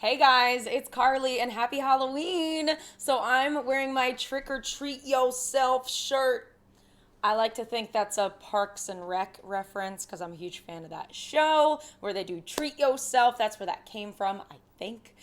Hey guys, it's Karle and happy Halloween. So I'm wearing my Trick or Treat Yourself shirt. I like to think that's a Parks and Rec reference because I'm a huge fan of that show where they do treat yourself. That's where that came from, I think.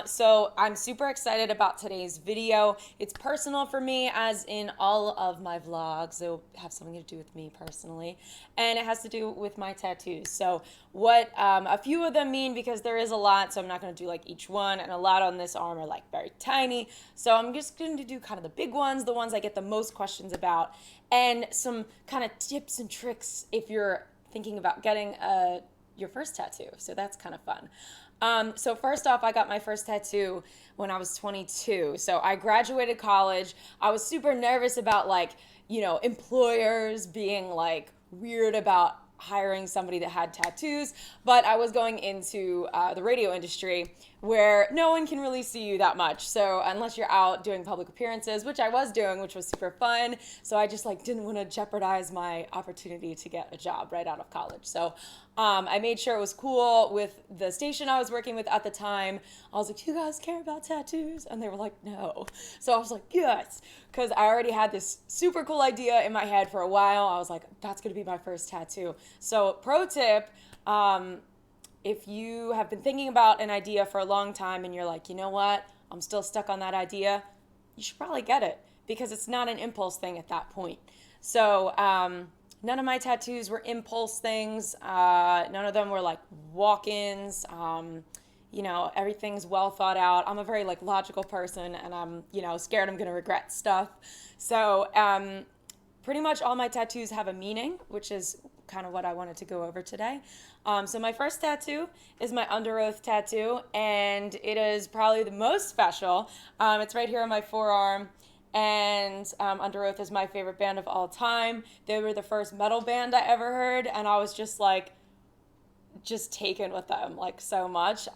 So I'm super excited about today's video. It's personal for me, as in all of my vlogs. They'll have something to do with me personally, and it has to do with my tattoos. So what a few of them mean, because there is a lot, so I'm not going to do like each one, and a lot on this arm are like very tiny. So I'm just going to do kind of the big ones, the ones I get the most questions about, and some kind of tips and tricks if you're thinking about getting your first tattoo. So that's kind of fun. So first off, I got my first tattoo when I was 22. So I graduated college. I was super nervous about employers being like weird about hiring somebody that had tattoos, but I was going into the radio industry where no one can really see you that much. So unless you're out doing public appearances, which I was doing, which was super fun. So I just didn't want to jeopardize my opportunity to get a job right out of college. So I made sure it was cool with the station I was working with at the time. I was like, "Do you guys care about tattoos?" And they were like, "No." So I was like, "Yes," because I already had this super cool idea in my head for a while. I was like, "That's going to be my first tattoo." So pro tip, if you have been thinking about an idea for a long time and you're like, "You know what, I'm still stuck on that idea," you should probably get it, because it's not an impulse thing at that point. So none of my tattoos were impulse things. None of them were like walk-ins. Everything's well thought out. I'm a very logical person, and I'm scared I'm gonna regret stuff. So pretty much all my tattoos have a meaning, which is kind of what I wanted to go over today. So my first tattoo is my Under Oath tattoo, and it is probably the most special. It's right here on my forearm. And Under Oath is my favorite band of all time. They were the first metal band I ever heard, and I was just taken with them so much.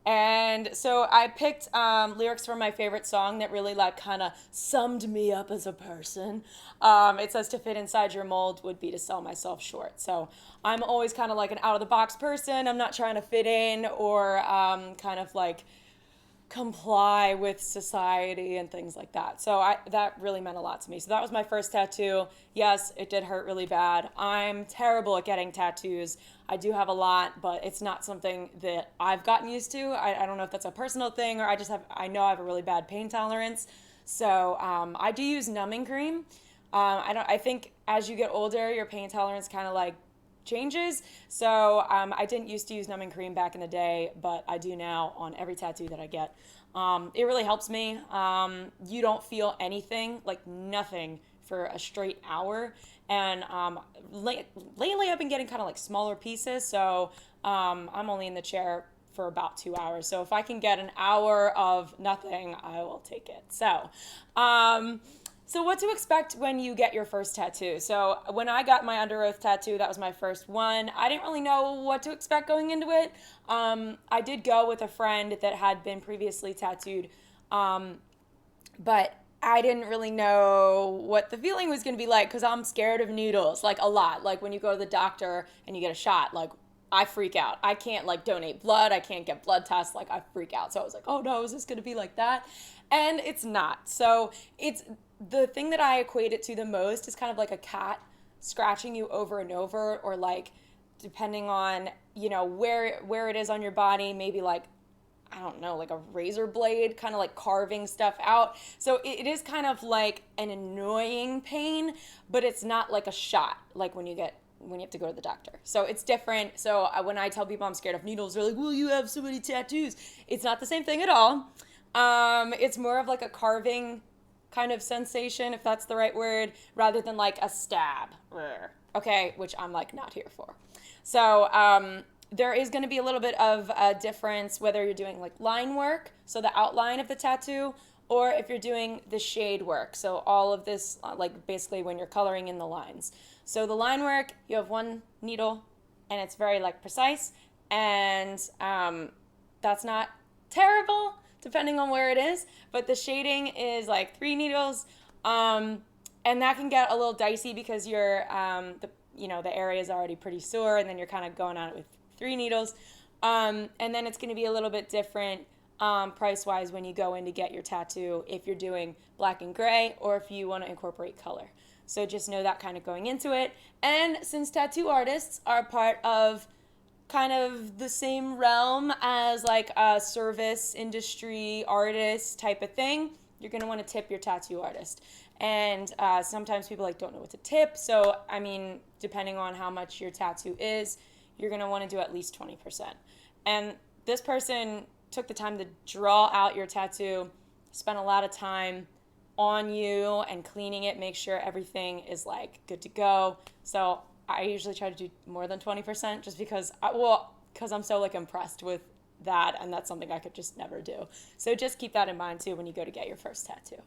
And so I picked lyrics from my favorite song that really kind of summed me up as a person. It says, "To fit inside your mold would be to sell myself short." So I'm always kind of an out of the box person. I'm not trying to fit in or comply with society and things like that. So that really meant a lot to me. So that was my first tattoo. Yes, it did hurt really bad. I'm terrible at getting tattoos. I do have a lot, but it's not something that I've gotten used to. I don't know if that's a personal thing, or I know I have a really bad pain tolerance. So I do use numbing cream. I think as you get older, your pain tolerance kind of changes. So I didn't used to use numbing cream back in the day, but I do now on every tattoo that I get. It really helps me. You don't feel anything, nothing, for a straight hour. And lately I've been getting kind of smaller pieces, so I'm only in the chair for about 2 hours. So if I can get an hour of nothing, I will take it. So what to expect when you get your first tattoo. So when I got my Under Oath tattoo, that was my first one. I didn't really know what to expect going into it. I did go with a friend that had been previously tattooed, but I didn't really know what the feeling was going to be like, because I'm scared of needles, a lot. When you go to the doctor and you get a shot, I freak out. I can't donate blood. I can't get blood tests. I freak out. So I was like, "Oh no, is this going to be like that?" And it's not. So it's the thing that I equate it to the most is kind of like a cat scratching you over and over, or depending on where it is on your body, maybe I don't know, a razor blade, kind of carving stuff out. So it is kind of an annoying pain, but it's not like a shot, when you have to go to the doctor. So it's different. So when I tell people I'm scared of needles, they're like, "Well, you have so many tattoos." It's not the same thing at all. It's more of a carving kind of sensation, if that's the right word, rather than a stab. Okay, which I'm not here for. So there is going to be a little bit of a difference whether you're doing line work, so the outline of the tattoo, or if you're doing the shade work. So all of this, basically when you're coloring in the lines. So the line work, you have one needle, and it's very precise, and that's not terrible depending on where it is, but the shading is 3 needles, and that can get a little dicey because you're the area is already pretty sore, and then you're kind of going on it with 3 needles. And then it's going to be a little bit different price-wise when you go in to get your tattoo, if you're doing black and gray or if you want to incorporate color. So just know that kind of going into it. And since tattoo artists are part of kind of the same realm as like a service industry artist type of thing, you're going to want to tip your tattoo artist. And sometimes people like don't know what to tip. So, I mean, depending on how much your tattoo is, you're going to want to do at least 20%. And this person took the time to draw out your tattoo, spent a lot of time on you and cleaning it, make sure everything is like good to go. So I usually try to do more than 20% just because I'm so like impressed with that, and that's something I could just never do. So just keep that in mind too when you go to get your first tattoo.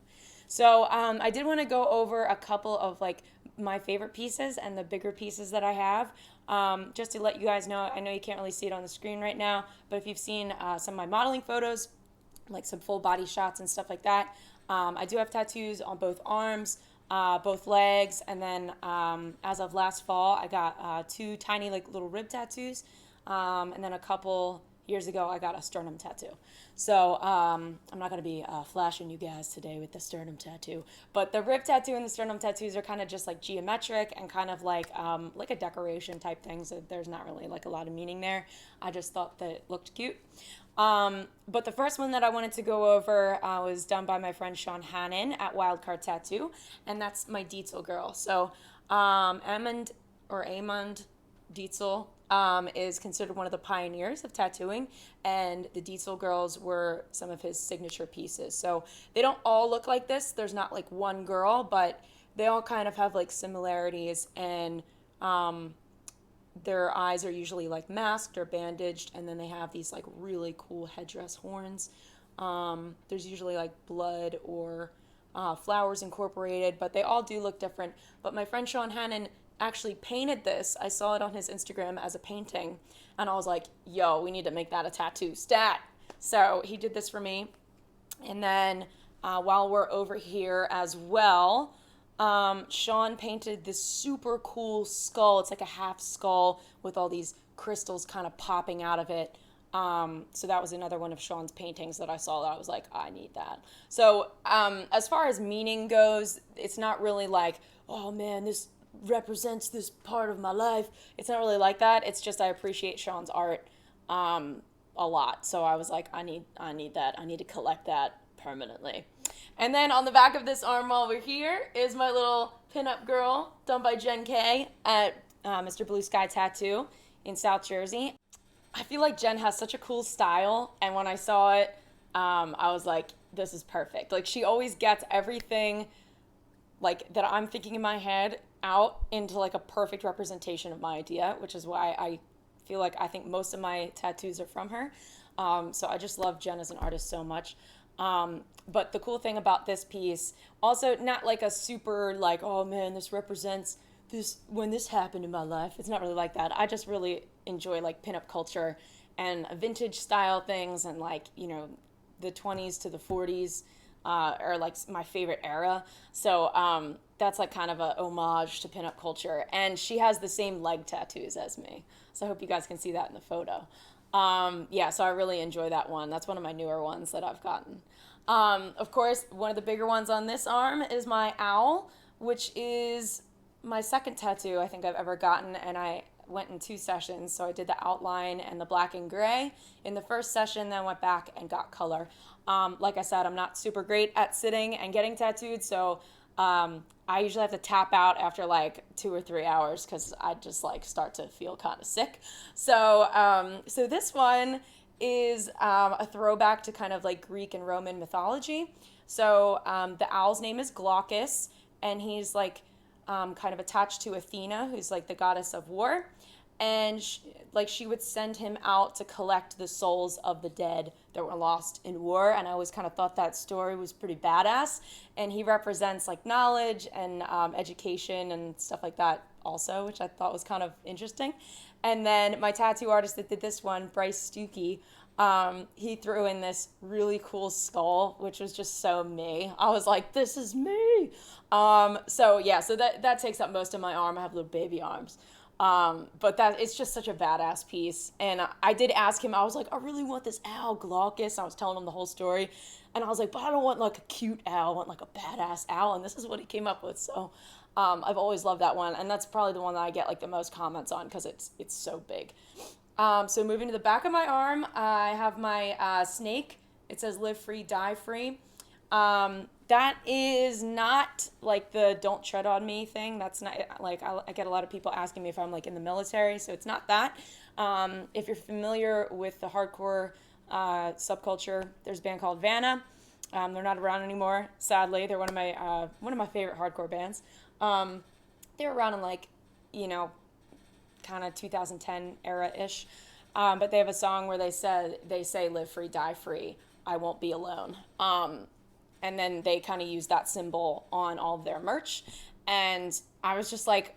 So I did want to go over a couple of like my favorite pieces and the bigger pieces that I have, just to let you guys know. I know you can't really see it on the screen right now, but if you've seen some of my modeling photos, like some full body shots and stuff like that, I do have tattoos on both arms, both legs, and then as of last fall, I got 2 tiny like little rib tattoos, and then a couple years ago, I got a sternum tattoo. So I'm not going to be flashing you guys today with the sternum tattoo. But the rib tattoo and the sternum tattoos are kind of just like geometric and kind of like a decoration type thing. So there's not really like a lot of meaning there. I just thought that it looked cute. But the first one that I wanted to go over was done by my friend Shawn Hannon at Wildcard Tattoo. And that's my Dietzel girl. So Amund Dietzel is considered one of the pioneers of tattooing, and the Dietzel girls were some of his signature pieces. So they don't all look like this. There's not like one girl, but they all kind of have like similarities, and their eyes are usually like masked or bandaged, and then they have these like really cool headdress horns. There's usually like blood or flowers incorporated, but they all do look different. But my friend Shawn Hannon actually painted this. I saw it on his Instagram as a painting, and I was like, yo, we need to make that a tattoo stat. So he did this for me. And then while we're over here as well, Shawn painted this super cool skull. It's like a half skull with all these crystals kind of popping out of it. So that was another one of Shawn's paintings that I saw that I was like, I need that. So as far as meaning goes, it's not really like, oh man, this represents this part of my life. It's not really like that. It's just I appreciate Shawn's art a lot. So I was like, I need that. I need to collect that permanently. And then on the back of this arm while we're here is my little pinup girl done by Jenn K at Mr. Blue Sky Tattoo in South Jersey. I feel like Jenn has such a cool style, and when I saw it, I was like, this is perfect. Like, she always gets everything like that I'm thinking in my head out into like a perfect representation of my idea, which is why I feel like I think most of my tattoos are from her. So I just love Jenn as an artist so much. But the cool thing about this piece, also not like a super like, oh man, this represents this when this happened in my life. It's not really like that. I just really enjoy like pinup culture and vintage style things, and like, you know, the 20s to the 40s are like my favorite era. So that's like kind of a homage to pinup culture. And she has the same leg tattoos as me. So I hope you guys can see that in the photo. Yeah, so I really enjoy that one. That's one of my newer ones that I've gotten. Of course, one of the bigger ones on this arm is my owl, which is my second tattoo I think I've ever gotten, and I went in 2 sessions. So I did the outline and the black and gray in the first session, then went back and got color. Like I said, I'm not super great at sitting and getting tattooed, so I usually have to tap out after like 2 or 3 hours because I just like start to feel kind of sick. So so this one is a throwback to kind of like Greek and Roman mythology. So the owl's name is Glaucus, and he's like kind of attached to Athena, who's like the goddess of war. And she would send him out to collect the souls of the dead that were lost in war. And I always kind of thought that story was pretty badass. And he represents like knowledge and education and stuff like that also, which I thought was kind of interesting. And then my tattoo artist that did this one, Bryce Stucke, he threw in this really cool skull, which was just so me. I was like, this is me. So yeah, so that takes up most of my arm. I have little baby arms. But it's just such a badass piece. And I did ask him, I was like, I really want this owl, Glaucus. I was telling him the whole story. And I was like, but I don't want like a cute owl. I want like a badass owl. And this is what he came up with. So I've always loved that one. And that's probably the one that I get like the most comments on because it's so big. So moving to the back of my arm, I have my snake. It says live free, die free. That is not like the don't tread on me thing. That's not like, I get a lot of people asking me if I'm like in the military, so it's not that. If you're familiar with the hardcore subculture, there's a band called Vanna. They're not around anymore, sadly. They're one of my favorite hardcore bands. They were around in like, kind of 2010 era-ish. But they have a song where they say live free, die free. I won't be alone. And then they kind of use that symbol on all of their merch. And I was just like,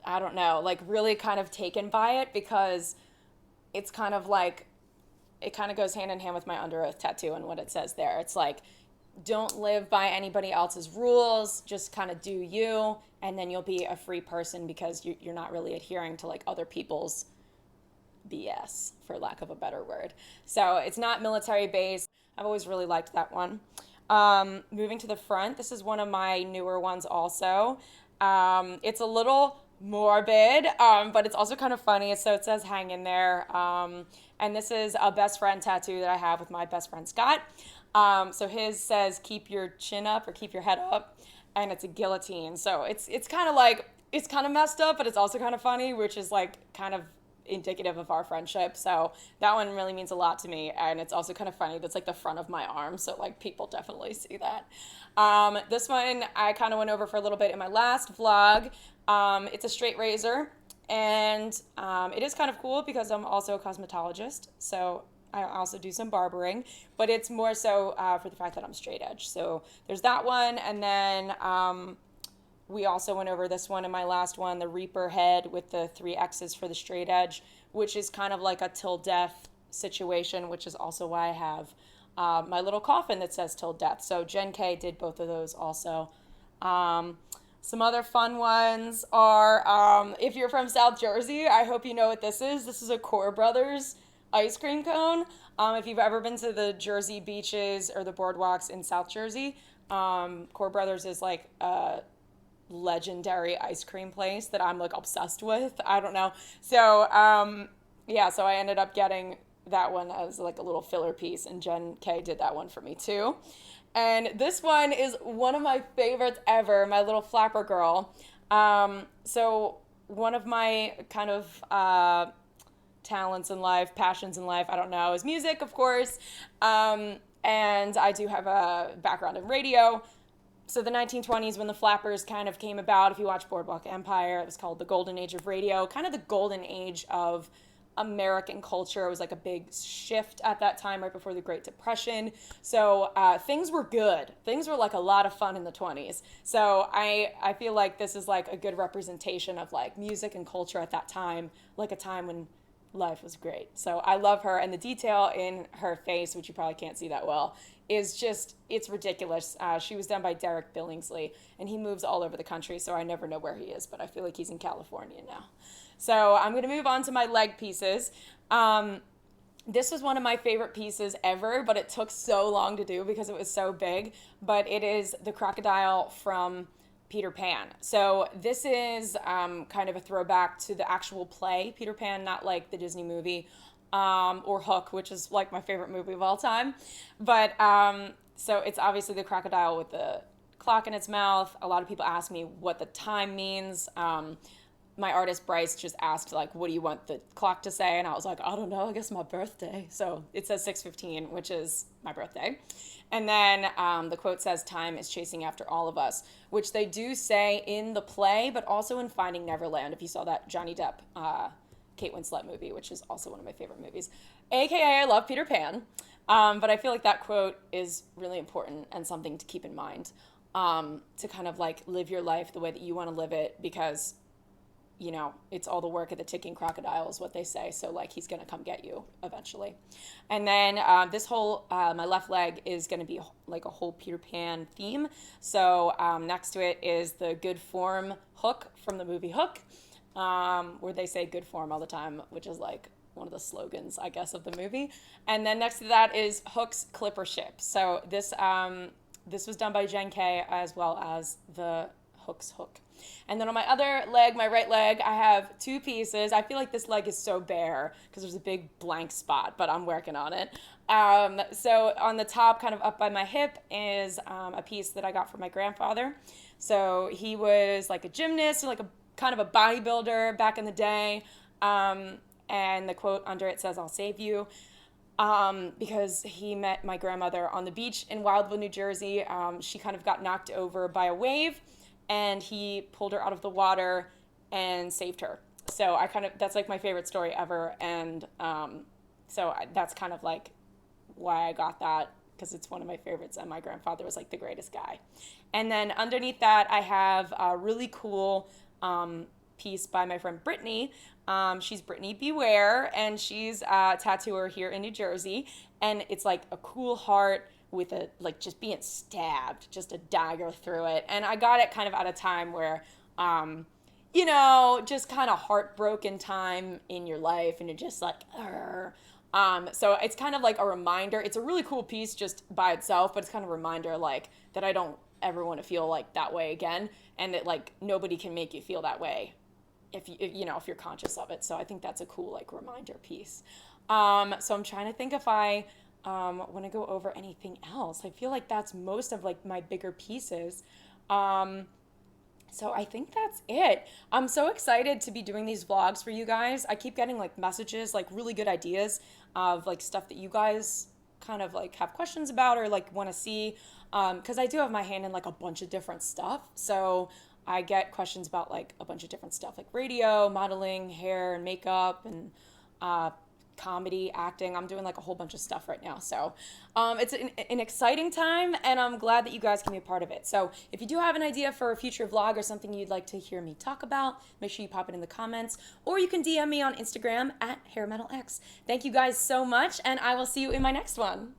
I don't know, like really kind of taken by it because it's kind of like, it kind of goes hand in hand with my Under Oath tattoo and what it says there. It's like, don't live by anybody else's rules, just kind of do you, and then you'll be a free person because you're not really adhering to like other people's BS, for lack of a better word. So it's not military based. I've always really liked that one. Moving to the front, this is one of my newer ones also. It's a little morbid, but it's also kind of funny. So it says hang in there. And this is a best friend tattoo that I have with my best friend Scott. So his says keep your chin up or keep your head up, and it's a guillotine. So it's kind of like, it's kind of messed up, but it's also kind of funny, which is like kind of indicative of our friendship. So that one really means a lot to me, and it's also kind of funny. That's like the front of my arm, so like people definitely see that. This one I kind of went over for a little bit in my last vlog. It's a straight razor, and it is kind of cool because I'm also a cosmetologist, so I also do some barbering, but it's more so for the fact that I'm straight edge. So there's that one, and then we also went over this one in my last one, the Reaper head with the 3 X's for the straight edge, which is kind of like a till death situation, which is also why I have my little coffin that says till death. So Jenn K did both of those also. Some other fun ones are, if you're from South Jersey, I hope you know what this is. This is a Kohr Bros ice cream cone. If you've ever been to the Jersey beaches or the boardwalks in South Jersey, Kohr Bros is like a legendary ice cream place that I'm like obsessed with. I don't know. So so I ended up getting that one as like a little filler piece, and Jenn K did that one for me too. And this one is one of my favorites ever, my little flapper girl. So one of my kind of talents in life, passions in life, I don't know, is music, of course. And I do have a background in radio. So the 1920s, when the flappers kind of came about, if you watch Boardwalk Empire, it was called the golden age of radio, kind of the golden age of American culture. It was like a big shift at that time, right before the Great Depression. So things were good. Things were like a lot of fun in the 20s. So I feel like this is like a good representation of like music and culture at that time, like a time when life was great. So I love her, and the detail in her face, which you probably can't see that well, is just, it's ridiculous. She was done by Derek Billingsley, and he moves all over the country, so I never know where he is, but I feel like he's in California now. So I'm going to move on to my leg pieces. This was one of my favorite pieces ever, but it took so long to do because it was so big, but it is the crocodile from Peter Pan. So this is kind of a throwback to the actual play, Peter Pan, not like the Disney movie, or Hook, which is like my favorite movie of all time. But so it's obviously the crocodile with the clock in its mouth. A lot of people ask me what the time means. My artist Bryce just asked, like, what do you want the clock to say? And I was like, I don't know, I guess my birthday. So it says 6:15, which is my birthday. And then the quote says, time is chasing after all of us, which they do say in the play, but also in Finding Neverland, if you saw that Johnny Depp, Kate Winslet movie, which is also one of my favorite movies. AKA, I love Peter Pan. But I feel like that quote is really important and something to keep in mind, to kind of like live your life the way that you want to live it, because you know, it's all the work of the ticking crocodile is what they say. So like, he's going to come get you eventually. And then this whole, my left leg is going to be like a whole Peter Pan theme. So next to it is the good form hook from the movie Hook. where they say good form all the time, which is like one of the slogans, I guess, of the movie. And then next to that is Hook's Clipper Ship. So this was done by Jenn K as well as the Hook's hook. And then on my other leg, my right leg, I have two pieces. I feel like this leg is so bare because there's a big blank spot, but I'm working on it. So on the top, kind of up by my hip, is a piece that I got from my grandfather. So he was like a gymnast, like a kind of a bodybuilder back in the day. And the quote under it says, "I'll save you." Because he met my grandmother on the beach in Wildwood, New Jersey. She kind of got knocked over by a wave, and he pulled her out of the water and saved her. So that's like my favorite story ever. And that's kind of like why I got that, because it's one of my favorites, and my grandfather was like the greatest guy. And then underneath that, I have a really cool piece by my friend Brittany. She's Brittany Beware, and she's a tattooer here in New Jersey. And it's like a cool heart with a, like, just being stabbed, just a dagger through it. And I got it kind of at a time where, just kind of heartbroken time in your life, and you're just like, so it's kind of like a reminder. It's a really cool piece just by itself, but it's kind of a reminder, like, that I don't ever want to feel like that way again, and that, like, nobody can make you feel that way if you're conscious of it. So I think that's a cool, like, reminder piece. So I'm trying to think if I want to go over anything else. I feel like that's most of, like, my bigger pieces. So I think that's it. I'm so excited to be doing these vlogs for you guys. I keep getting, like, messages, like, really good ideas of, like, stuff that you guys kind of, like, have questions about or, like, want to see. Because I do have my hand in, like, a bunch of different stuff. So I get questions about, like, a bunch of different stuff, like radio, modeling, hair and makeup, and comedy, acting. I'm doing, like, a whole bunch of stuff right now. So it's an exciting time, and I'm glad that you guys can be a part of it. So if you do have an idea for a future vlog or something you'd like to hear me talk about, make sure you pop it in the comments, or you can DM me on Instagram at HairMetalX. Thank you guys so much, and I will see you in my next one.